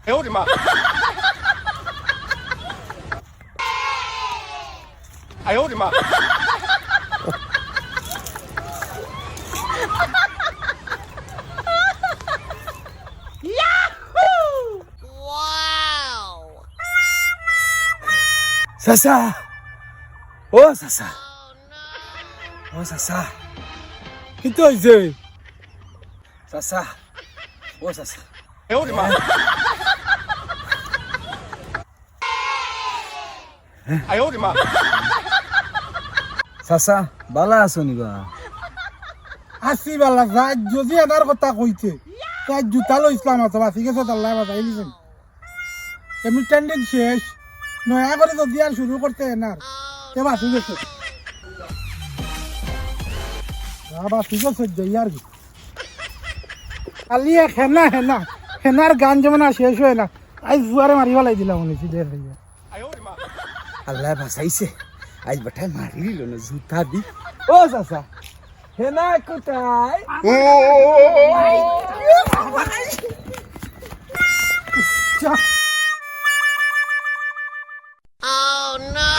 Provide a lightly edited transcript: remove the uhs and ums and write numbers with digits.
哎呦我的妈！哎呦我的妈！চাচা ও চাচা ও চাচা কিন্তু হয়েছে চাচা ও চাচা 哎呦我的妈！哎呦我的妈！ চাচা বালা আছো নিবা আসি বালা যাই যদি এনার কথা কইছে তাই জুতা লো ইসলাম আছে বাসি গেছে আল্লাহ বাজাই দিছেন এমনি ট্রেন্ডিং শেষ নয়া করে যদি আর শুরু করতে এনার তে বাসি গেছে বাসি গেছে যাই আর কি আলিয়া হেনা হেনা হেনার গান যেমন আর শেষ হয় না আজ জুয়ারে মারি ফেলাই দিলাম মনে হচ্ছে দেড় হয়ে 哎呦我的妈！ আল্লাহ বাঁচাইছে আজ বেটায় মারি দিল না জুতা দি ও চাচা হেনা কোথায় যা Oh no!